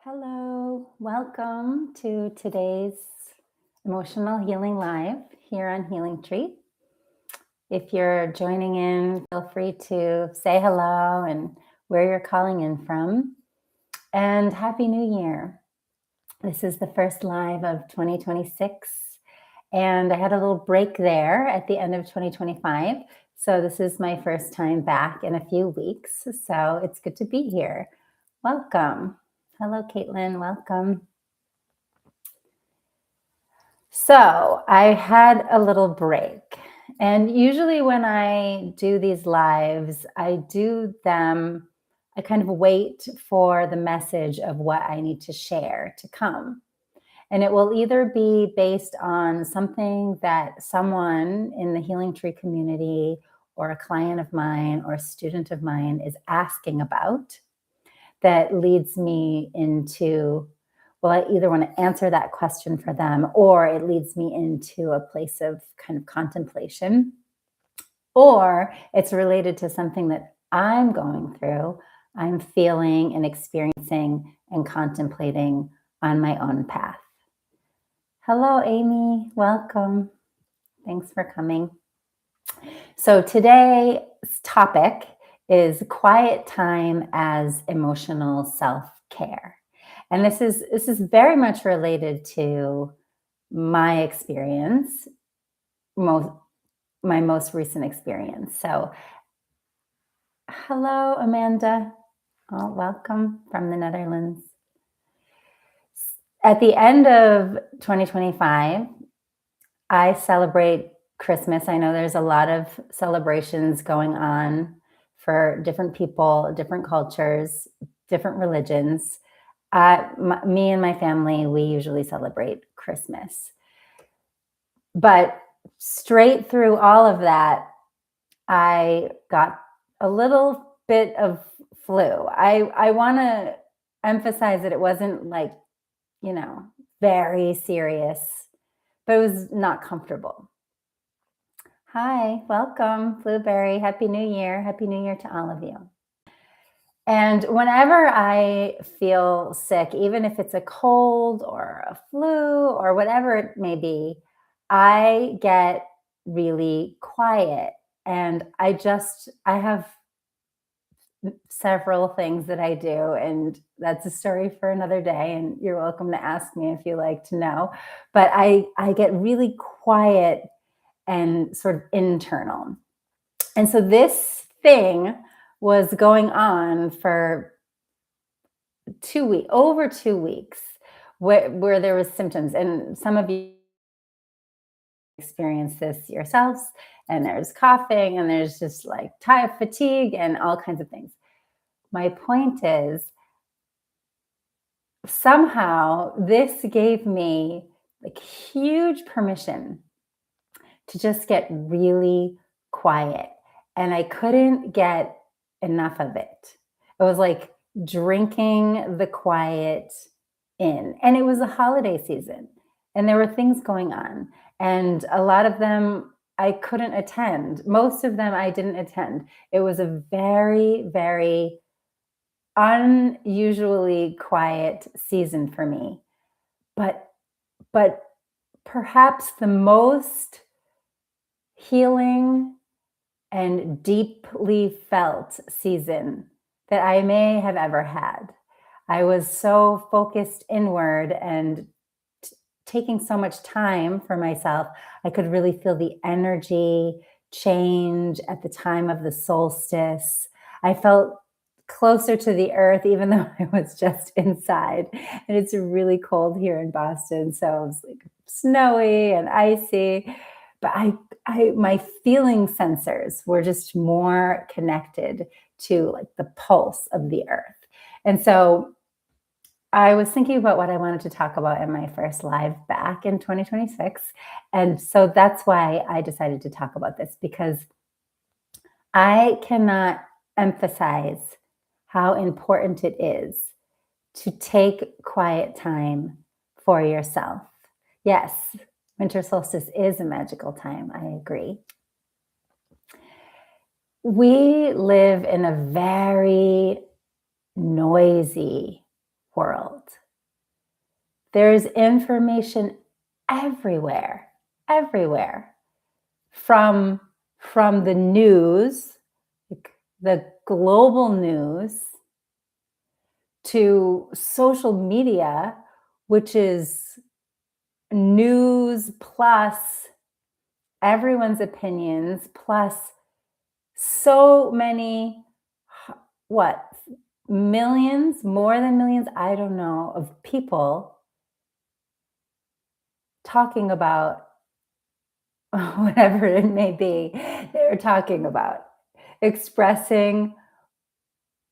Hello, welcome to today's Emotional Healing Live here on Healing Tree. If you're joining in, feel free to say hello and where you're calling in from. And Happy New Year. This is the first live of 2026. And I had a little break there at the end of 2025. So this is my first time back in a few weeks. So it's good to be here. Welcome. Hello, Caitlin. Welcome. So I had a little break. And usually when I do these lives, I kind of wait for the message of what I need to share to come. And it will either be based on something that someone in the Healing Tree community or a client of mine or a student of mine is asking about that leads me into, well, I either want to answer that question for them or it leads me into a place of kind of contemplation, or it's related to something that I'm going through, I'm feeling and experiencing and contemplating on my own path. Hello, Amy. Welcome. Thanks for coming. So today's topic is quiet time as emotional self-care. And this is very much related to my experience, my most recent experience. So hello, Amanda. Oh, welcome from the Netherlands. At the end of 2025, I celebrate Christmas. I know there's a lot of celebrations going on for different people, different cultures, different religions. Me and my family, we usually celebrate Christmas. But straight through all of that, I got a little bit of flu. I want to emphasize that it wasn't very serious, but it was not comfortable. Hi, welcome, Blueberry. Happy New Year. Happy New Year to all of you. And whenever I feel sick, even if it's a cold or a flu or whatever it may be, I get really quiet. And I have several things that I do, and that's a story for another day. And you're welcome to ask me if you like to know. But I get really quiet and sort of internal. And so this thing was going on for over 2 weeks, where there was symptoms. And some of you experience this yourselves, and there's coughing, and there's just like fatigue and all kinds of things. My point is, somehow this gave me like huge permission to just get really quiet. And I couldn't get enough of it. It was like drinking the quiet in. And it was a holiday season, and there were things going on. And a lot of them I couldn't attend. Most of them I didn't attend. It was a very, very unusually quiet season for me. But perhaps the most healing and deeply felt season that I may have ever had. I was so focused inward and taking so much time for myself. I could really feel the energy change at the time of the solstice. I felt closer to the earth, even though I was just inside. And it's really cold here in Boston. So it was like snowy and icy. But my feeling sensors were just more connected to like the pulse of the earth. And so I was thinking about what I wanted to talk about in my first live back in 2026. And so that's why I decided to talk about this, because I cannot emphasize how important it is to take quiet time for yourself. Yes, winter solstice is a magical time. I agree. We live in a very noisy world. There's information everywhere, everywhere. From from the news, like the global news, to social media, which is news plus everyone's opinions, plus so many, what, millions, more than millions, I don't know, of people talking about whatever it may be they're talking about, expressing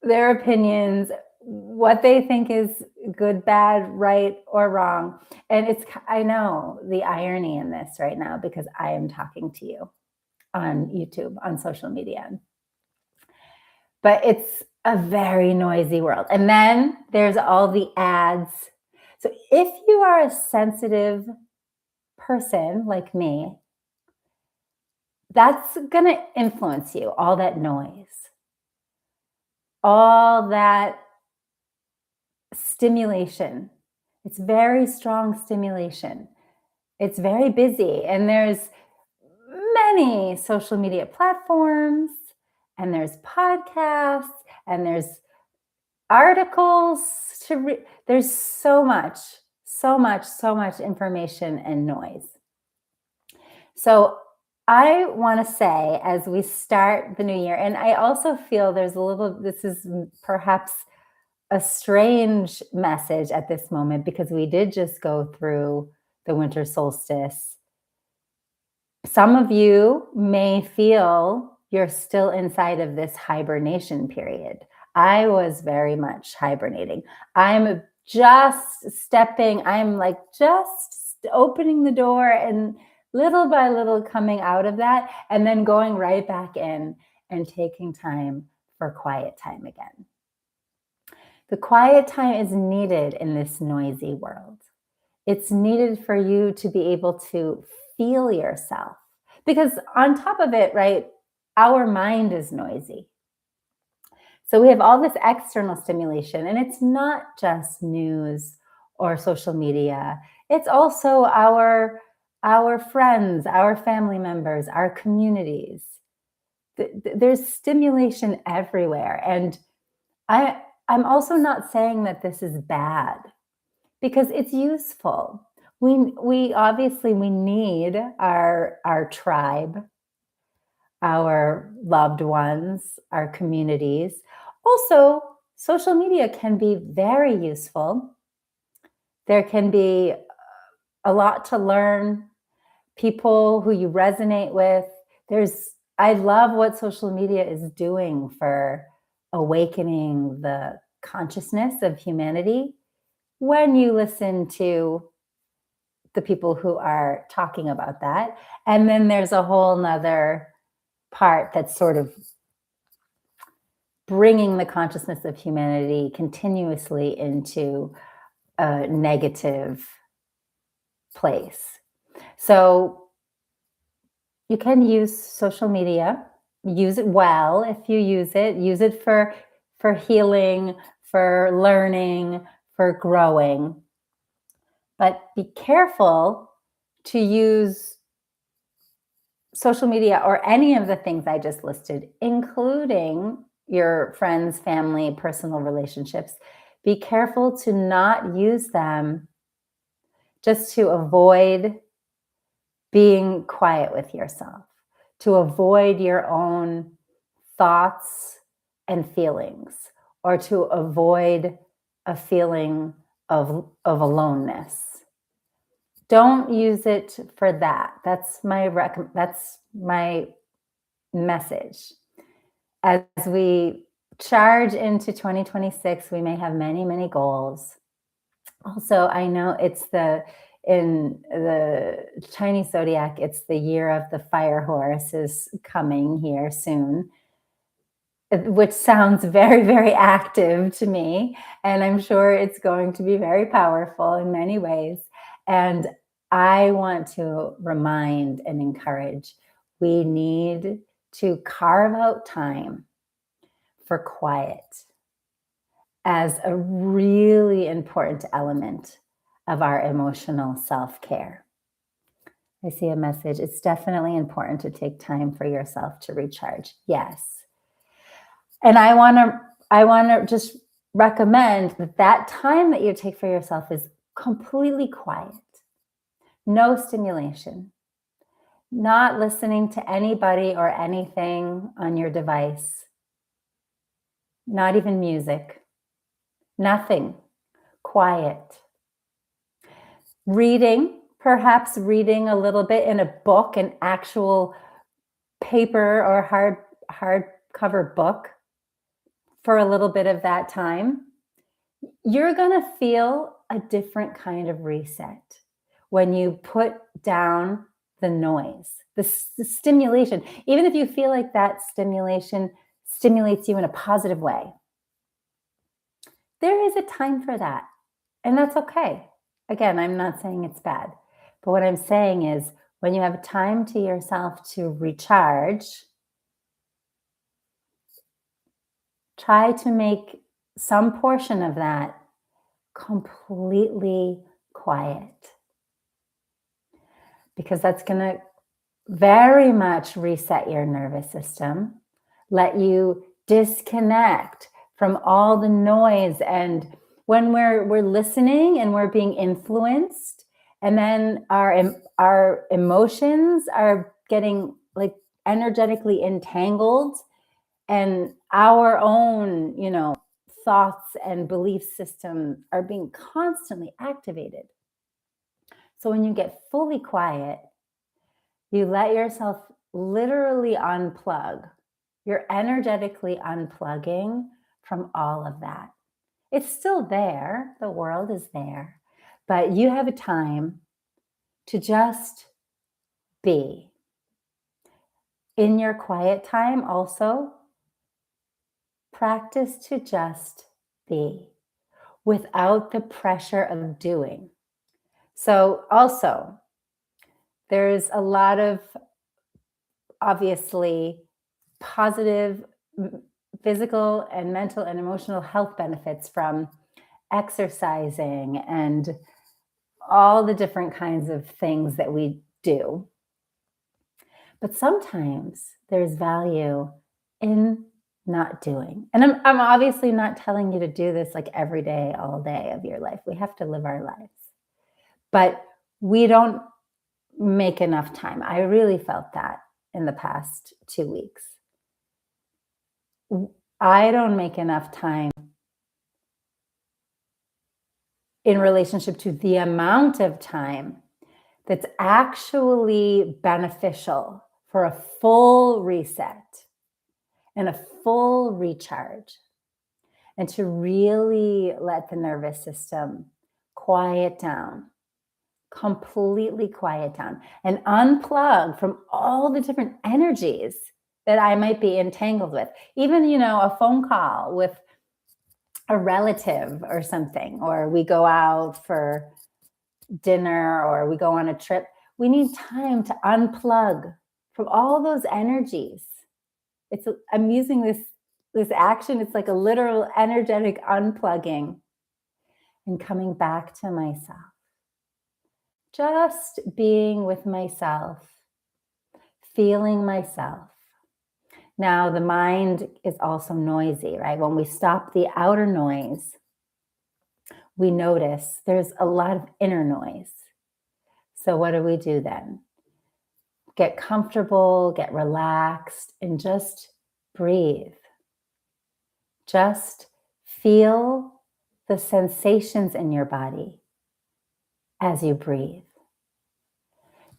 their opinions, what they think is good, bad, right, or wrong. And I know the irony in this right now because I am talking to you on YouTube, on social media. But it's a very noisy world. And then there's all the ads. So if you are a sensitive person like me, that's going to influence you, all that noise, all that stimulation. It's very strong stimulation. It's very busy. And there's many social media platforms, and there's podcasts, and there's articles to read. There's so much, so much, so much information and noise. So I want to say, as we start the new year, and I also feel this is perhaps a strange message at this moment because we did just go through the winter solstice. Some of you may feel you're still inside of this hibernation period. I was very much hibernating. I'm like just opening the door and little by little coming out of that and then going right back in and taking time for quiet time again. The quiet time is needed in this noisy world. It's needed for you to be able to feel yourself. Because on top of it, right, our mind is noisy. So we have all this external stimulation, and it's not just news or social media. It's also our friends, our family members, our communities. There's stimulation everywhere. And I'm also not saying that this is bad because it's useful. We obviously we need our tribe, our loved ones, our communities. Also, social media can be very useful. There can be a lot to learn, people who you resonate with. I love what social media is doing for awakening the consciousness of humanity when you listen to the people who are talking about that. And then there's a whole nother part that's sort of bringing the consciousness of humanity continuously into a negative place. So you can use social media, use it well if you use it for healing, for learning, for growing. But be careful to use social media or any of the things I just listed, including your friends, family, personal relationships. Be careful to not use them just to avoid being quiet with yourself, to avoid your own thoughts and feelings, or to avoid a feeling of aloneness. Don't use it for that. That's my message. As we charge into 2026, we may have many, many goals. Also, I know in the Chinese zodiac, it's the year of the fire horse is coming here soon, which sounds very, very active to me. And I'm sure it's going to be very powerful in many ways. And I want to remind and encourage, we need to carve out time for quiet as a really important element of our emotional self-care. I see a message. It's definitely important to take time for yourself to recharge. Yes. And I want to just recommend that that time that you take for yourself is completely quiet. No stimulation. Not listening to anybody or anything on your device. Not even music. Nothing. Quiet. Reading, perhaps reading a little bit in a book, an actual paper or hardcover book for a little bit of that time. You're going to feel a different kind of reset when you put down the noise, the stimulation. Even if you feel like that stimulation stimulates you in a positive way, there is a time for that. And that's okay. Again, I'm not saying it's bad. But what I'm saying is when you have time to yourself to recharge, try to make some portion of that completely quiet. Because that's going to very much reset your nervous system, let you disconnect from all the noise. And when we're listening and we're being influenced, and then our emotions are getting like energetically entangled, and our own, thoughts and belief system are being constantly activated. So when you get fully quiet, you let yourself literally unplug. You're energetically unplugging from all of that. It's still there. The world is there. But you have a time to just be. In your quiet time, also, practice to just be without the pressure of doing. So, also, there's a lot of obviously positive physical and mental and emotional health benefits from exercising and all the different kinds of things that we do. But sometimes there's value in not doing. And I'm obviously not telling you to do this like every day, all day of your life. We have to live our lives. But we don't make enough time. I really felt that in the past 2 weeks. I don't make enough time in relationship to the amount of time that's actually beneficial for a full reset and a full recharge, and to really let the nervous system quiet down, completely quiet down, and unplug from all the different energies that I might be entangled with. Even, a phone call with a relative or something, or we go out for dinner or we go on a trip. We need time to unplug from all those energies. I'm using this action. It's like a literal energetic unplugging and coming back to myself. Just being with myself, feeling myself. Now, the mind is also noisy, right? When we stop the outer noise, we notice there's a lot of inner noise. So what do we do then? Get comfortable, get relaxed, and just breathe. Just feel the sensations in your body as you breathe.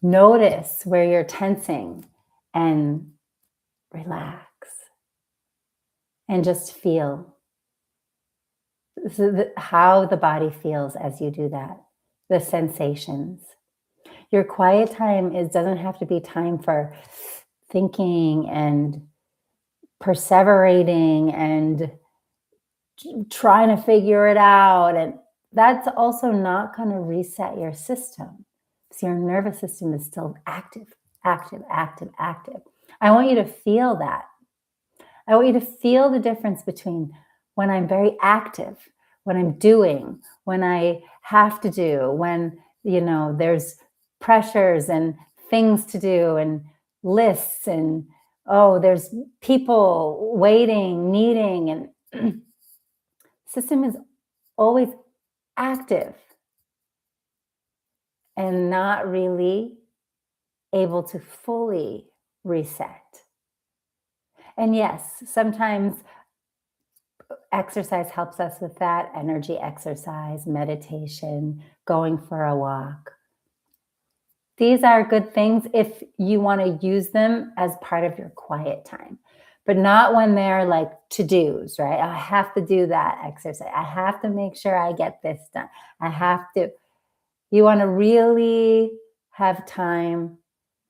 Notice where you're tensing and relax. And just feel how the body feels as you do that, the sensations. Your quiet time doesn't have to be time for thinking and perseverating and trying to figure it out. And that's also not going to reset your system. So your nervous system is still active. I want you to feel that. I want you to feel the difference between when I'm very active, when I'm doing, when I have to do, when, there's pressures and things to do and lists and, oh, there's people waiting, needing, and system is always active and not really able to fully reset. And yes, sometimes exercise helps us with that, energy exercise, meditation, going for a walk. These are good things if you want to use them as part of your quiet time, but not when they're like to-dos, right? I have to do that exercise. I have to make sure I get this done. I have to. You want to really have time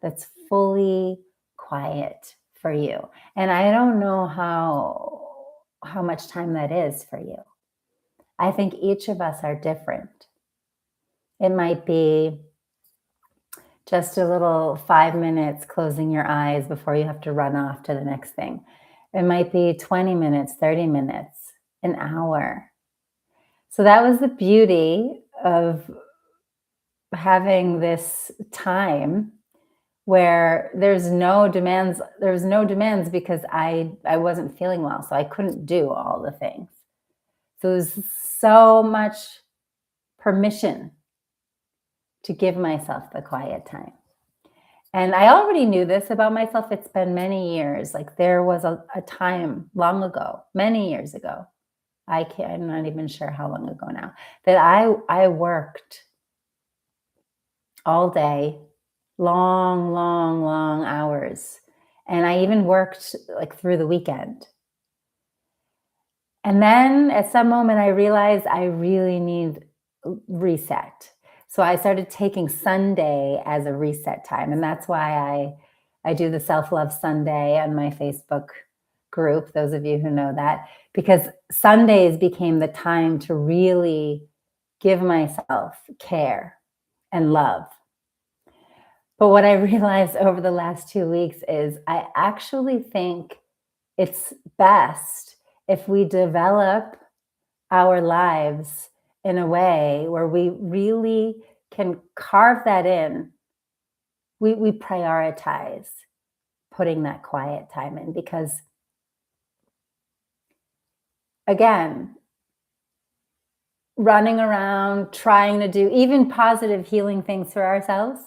that's fully quiet for you. And I don't know how much time that is for you. I think each of us are different. It might be just a little 5 minutes closing your eyes before you have to run off to the next thing. It might be 20 minutes, 30 minutes, an hour. So that was the beauty of having this time where there's no demands because I wasn't feeling well, so I couldn't do all the things. So there's so much permission to give myself the quiet time. And I already knew this about myself. It's been many years. Like there was a time long ago, many years ago. I'm not even sure how long ago now, that I worked all day, long, long, long hours. And I even worked like through the weekend. And then at some moment I realized I really need reset. So I started taking Sunday as a reset time. And that's why I do the Self-Love Sunday on my Facebook group, those of you who know that, because Sundays became the time to really give myself care and love. But what I realized over the last 2 weeks is I actually think it's best if we develop our lives in a way where we really can carve that in. We prioritize putting that quiet time in because, again, running around trying to do even positive healing things for ourselves,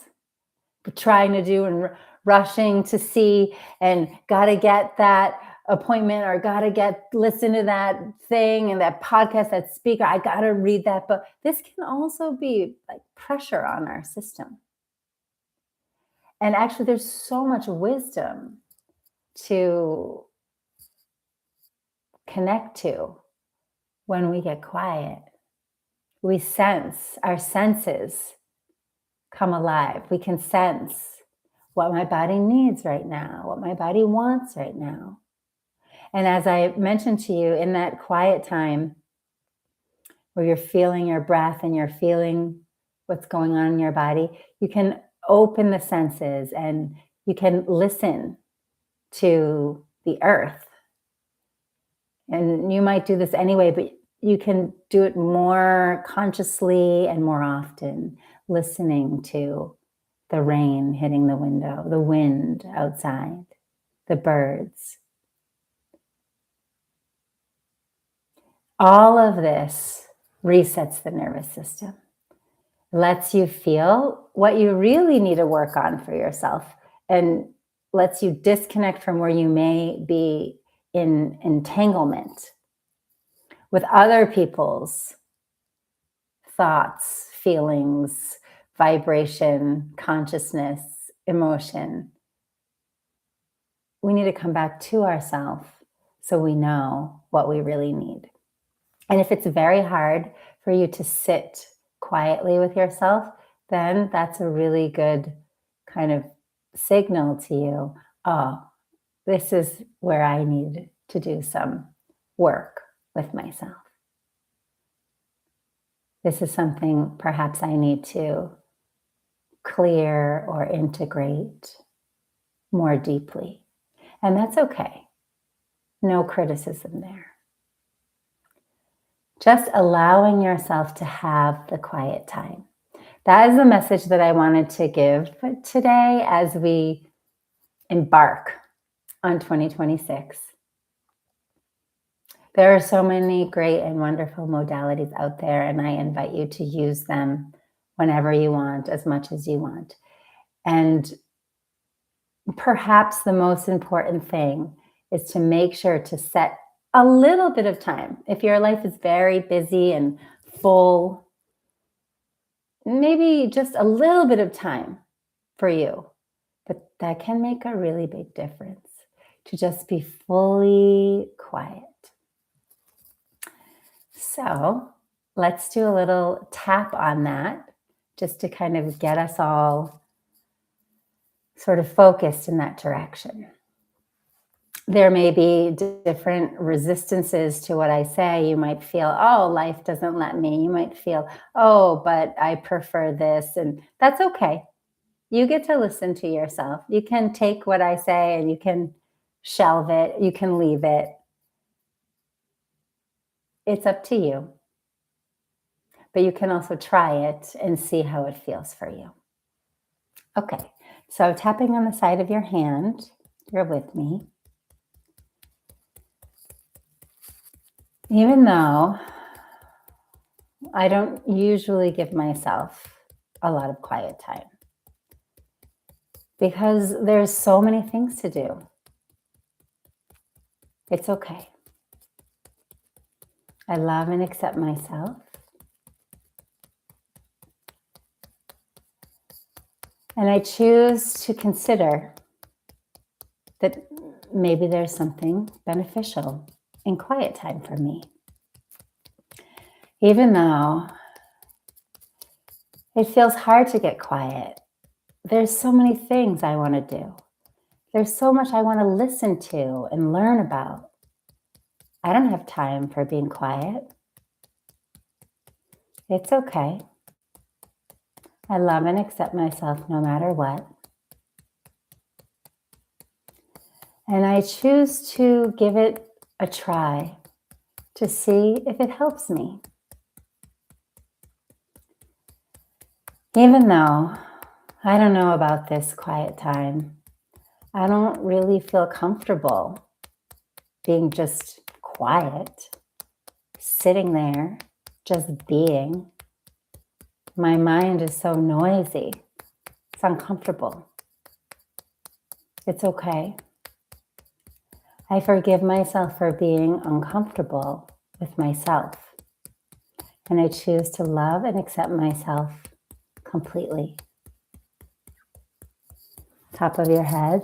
but trying to do and rushing to see and got to get that appointment or got to listen to that thing and that podcast, that speaker, I got to read that book. This can also be like pressure on our system. And actually there's so much wisdom to connect to when we get quiet. We sense, our senses come alive. We can sense what my body needs right now, what my body wants right now. And as I mentioned to you, in that quiet time where you're feeling your breath and you're feeling what's going on in your body, you can open the senses and you can listen to the earth. And you might do this anyway, but you can do it more consciously and more often, listening to the rain hitting the window, the wind outside, the birds. All of this resets the nervous system, lets you feel what you really need to work on for yourself, and lets you disconnect from where you may be in entanglement with other people's thoughts, feelings, vibration, consciousness, emotion. We need to come back to ourselves so we know what we really need. And if it's very hard for you to sit quietly with yourself, then that's a really good kind of signal to you. Oh, this is where I need to do some work with myself. This is something perhaps I need to clear or integrate more deeply. And that's okay. No criticism there. Just allowing yourself to have the quiet time. That is the message that I wanted to give today as we embark on 2026. There are so many great and wonderful modalities out there, and I invite you to use them whenever you want, as much as you want. And perhaps the most important thing is to make sure to set a little bit of time. If your life is very busy and full, maybe just a little bit of time for you. But that can make a really big difference to just be fully quiet. So let's do a little tap on that just to kind of get us all sort of focused in that direction. There may be different resistances to what I say. You might feel, oh, life doesn't let me. You might feel, oh, but I prefer this. And that's okay. You get to listen to yourself. You can take what I say and you can shelve it. You can leave it. It's up to you. But you can also try it and see how it feels for you. Okay, so tapping on the side of your hand, you're with me. Even though I don't usually give myself a lot of quiet time because there's so many things to do. It's okay. I love and accept myself. And I choose to consider that maybe there's something beneficial in quiet time for me. Even though it feels hard to get quiet, there's so many things I want to do. There's so much I want to listen to and learn about. I don't have time for being quiet. It's okay. I love and accept myself no matter what. And I choose to give it a try to see if it helps me. Even though I don't know about this quiet time, I don't really feel comfortable being just quiet, sitting there, just being. My mind is so noisy. It's uncomfortable. It's okay. I forgive myself for being uncomfortable with myself. And I choose to love and accept myself completely. Top of your head.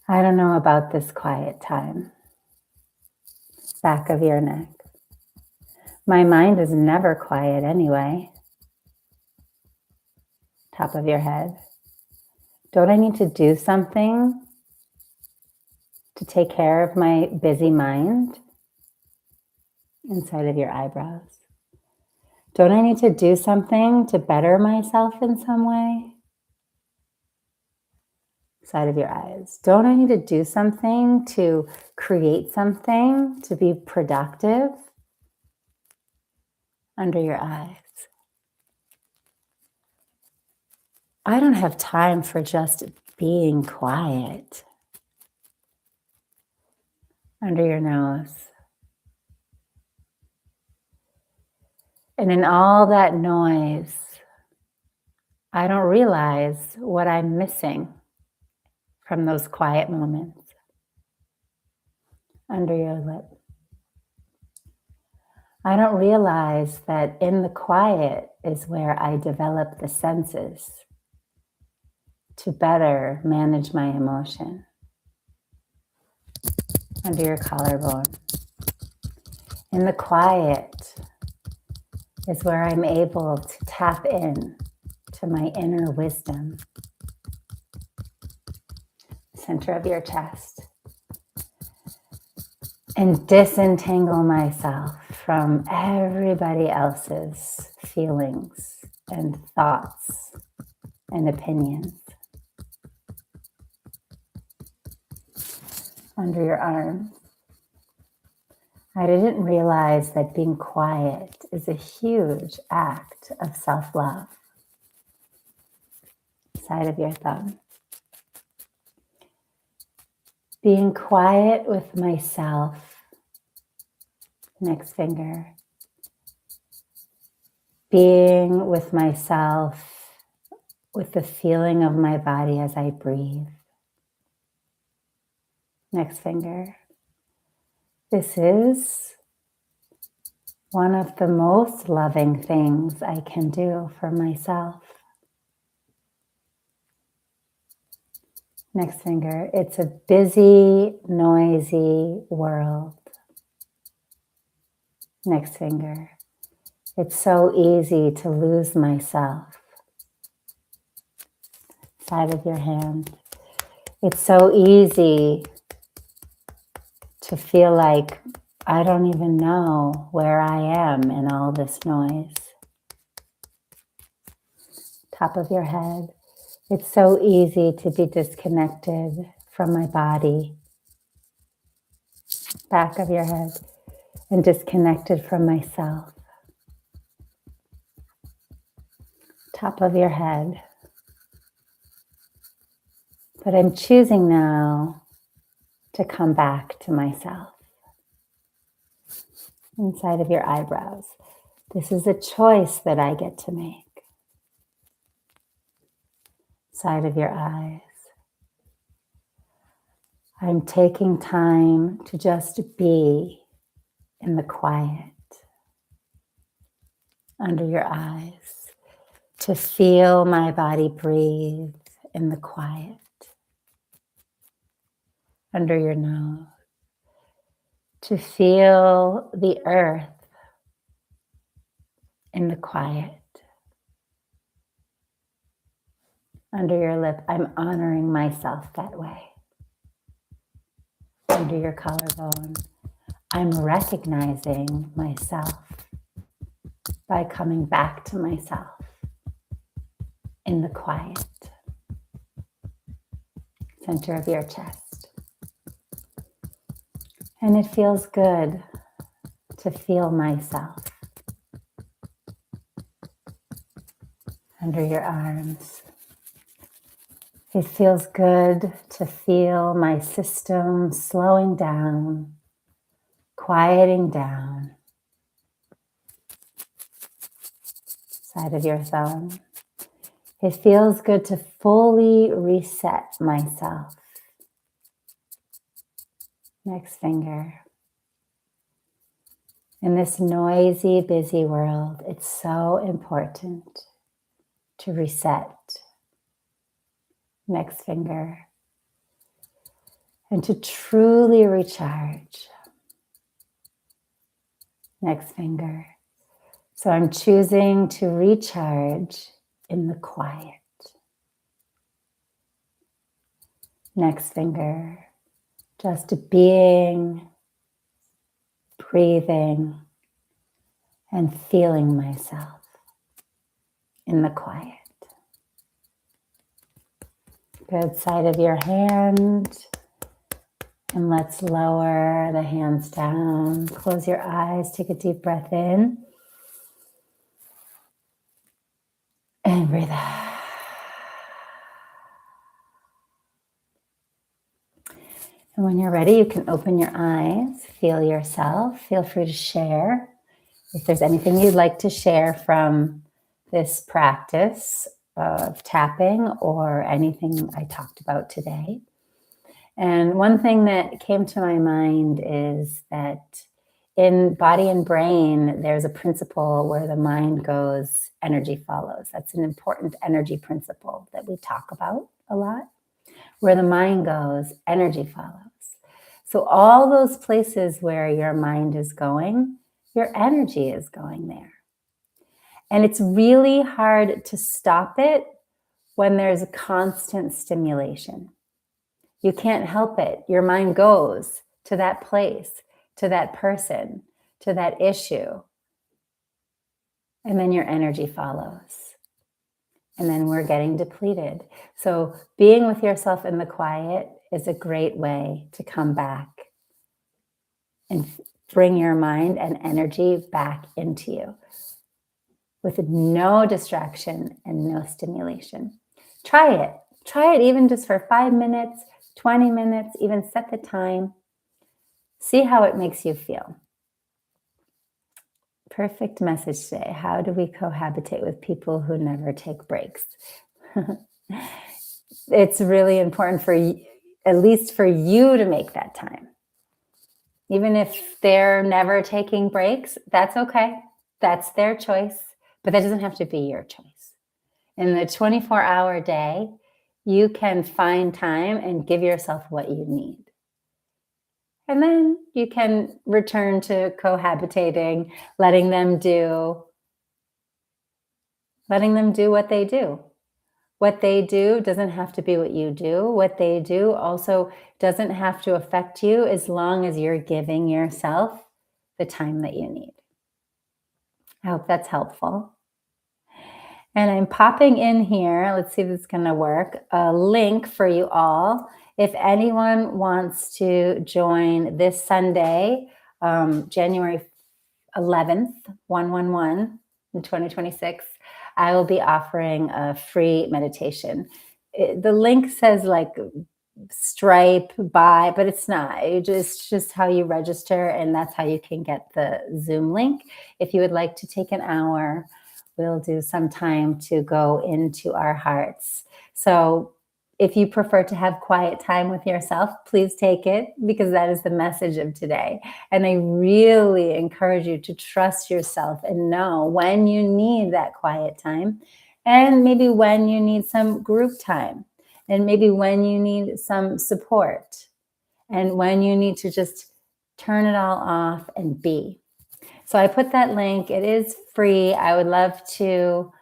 I don't know about this quiet time. Back of your neck. My mind is never quiet anyway. Top of your head. Don't I need to do something to take care of my busy mind? Inside of your eyebrows. Don't I need to do something to better myself in some way? Side of your eyes. Don't I need to do something to create something to be productive? Under your eyes. I don't have time for just being quiet. Under your nose. And in all that noise, I don't realize what I'm missing from those quiet moments. Under your lip. I don't realize that in the quiet is where I develop the senses to better manage my emotion. Under your collarbone. In the quiet is where I'm able to tap in to my inner wisdom. Center of your chest. And disentangle myself from everybody else's feelings and thoughts and opinions. Under your arm. I didn't realize that being quiet is a huge act of self-love. Side of your thumb. Being quiet with myself. Next finger. Being with myself, with the feeling of my body as I breathe. Next finger. This is one of the most loving things I can do for myself. Next finger. It's a busy, noisy world. Next finger. It's so easy to lose myself. Side of your hand. It's so easy to feel like I don't even know where I am in all this noise. Top of your head. It's so easy to be disconnected from my body. Back of your head. And disconnected from myself. Top of your head. But I'm choosing now to come back to myself. Inside of your eyebrows. This is a choice that I get to make. Side of your eyes. I'm taking time to just be in the quiet. Under your eyes. To feel my body breathe in the quiet. Under your nose. To feel the earth in the quiet. Under your lip, I'm honoring myself that way. Under your collarbone, I'm recognizing myself by coming back to myself in the quiet. Center of your chest. And it feels good to feel myself. Under your arms. It feels good to feel my system slowing down, quieting down. Side of your thumb. It feels good to fully reset myself. Next finger. In this noisy, busy world, it's so important to reset. Next finger. And to truly recharge. Next finger. So I'm choosing to recharge in the quiet. Next finger. Just being, breathing, and feeling myself in the quiet. Good. Side of your hand. And let's lower the hands down. Close your eyes. Take a deep breath in. And breathe out. And when you're ready, you can open your eyes. Feel yourself. Feel free to share. If there's anything you'd like to share from this practice of tapping or anything I talked about today. And one thing that came to my mind is that in body and brain, there's a principle where the mind goes, energy follows. That's an important energy principle that we talk about a lot. Where the mind goes, energy follows. So all those places where your mind is going, your energy is going there. And it's really hard to stop it when there's a constant stimulation. You can't help it. Your mind goes to that place, to that person, to that issue. And then your energy follows. And then we're getting depleted. So being with yourself in the quiet is a great way to come back and bring your mind and energy back into you with no distraction and no stimulation. Try it. Try it even just for 5 minutes, 20 minutes, even set the time. See how it makes you feel. Perfect message today. How do we cohabitate with people who never take breaks? It's really important for you, at least for you to make that time. Even if they're never taking breaks, that's okay. That's their choice, but that doesn't have to be your choice. In the 24-hour day, you can find time and give yourself what you need. And then you can return to cohabitating, letting them do what they do. What they do doesn't have to be what you do. What they do also doesn't have to affect you as long as you're giving yourself the time that you need. I hope that's helpful. And I'm popping in here, let's see if it's going to work, a link for you all. If anyone wants to join this Sunday, January 11th, 111 in 2026, I will be offering a free meditation. The link says like Stripe, buy, but it's not. It's just how you register, and that's how you can get the Zoom link. If you would like to take an hour, we'll do some time to go into our hearts. So if you prefer to have quiet time with yourself, please take it, because that is the message of today. And I really encourage you to trust yourself and know when you need that quiet time, and maybe when you need some group time, and maybe when you need some support, and when you need to just turn it all off and be. So I put that link. It is free. I would love to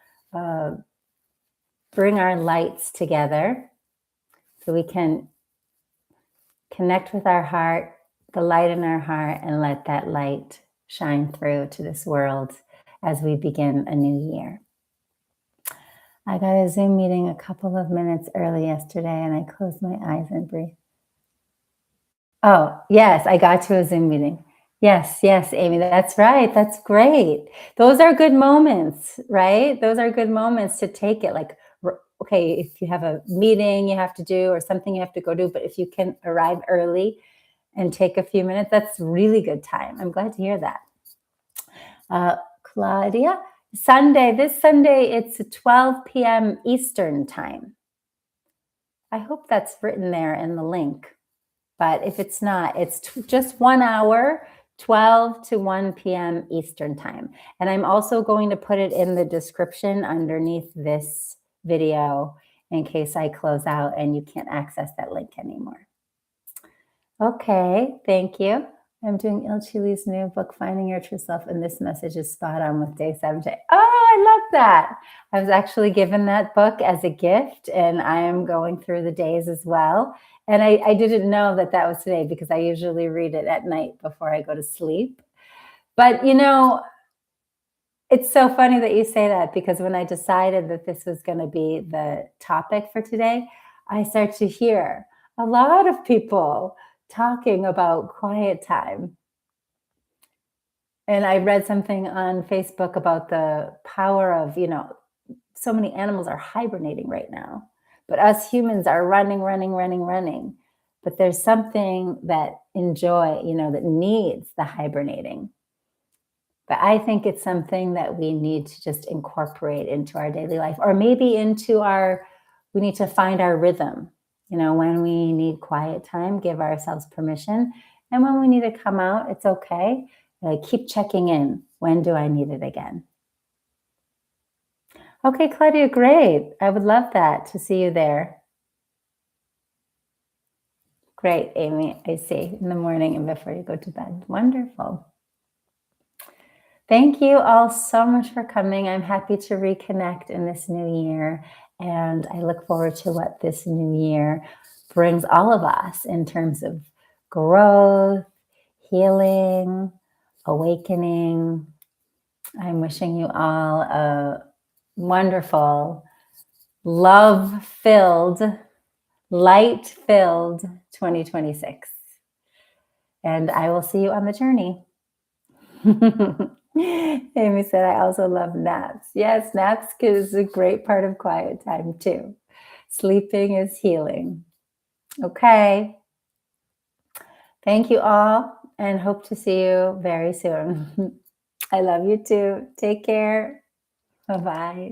bring our lights together so we can connect with our heart, the light in our heart, and let that light shine through to this world as we begin a new year. I got a Zoom meeting a couple of minutes early yesterday, and I closed my eyes and breathed. Oh, yes, I got to a Zoom meeting. Yes, yes, Amy, that's right. That's great. Those are good moments, right? Those are good moments to take it. Like, okay, if you have a meeting you have to do or something you have to go do, but if you can arrive early and take a few minutes, that's really good time. I'm glad to hear that. Claudia, this Sunday, it's 12 p.m. Eastern time. I hope that's written there in the link. But if it's not, it's just 1 hour, 12 to 1 p.m. Eastern time. And I'm also going to put it in the description underneath this video in case I close out and you can't access that link anymore. Okay, thank you. I'm doing Il Chili's new book, Finding Your True Self, and this message is spot on with day 7. Oh, I love that. I was actually given that book as a gift, and I am going through the days as well. And I didn't know that was today, because I usually read it at night before I go to sleep. But, it's so funny that you say that, because when I decided that this was going to be the topic for today, I start to hear a lot of people talking about quiet time. And I read something on Facebook about the power of, so many animals are hibernating right now, but us humans are running. But there's something that that needs the hibernating. But I think it's something that we need to just incorporate into our daily life, or maybe we need to find our rhythm. When we need quiet time, give ourselves permission. And when we need to come out, it's okay. Keep checking in. When do I need it again? Okay, Claudia, great. I would love that, to see you there. Great, Amy, I see. In the morning and before you go to bed. Wonderful. Thank you all so much for coming. I'm happy to reconnect in this new year, and I look forward to what this new year brings all of us in terms of growth, healing, awakening. I'm wishing you all a wonderful, love-filled, light-filled 2026. And I will see you on the journey. Amy said, I also love naps. Yes, naps is a great part of quiet time too. Sleeping is healing. Okay. Thank you all and hope to see you very soon. I love you too. Take care. Bye bye.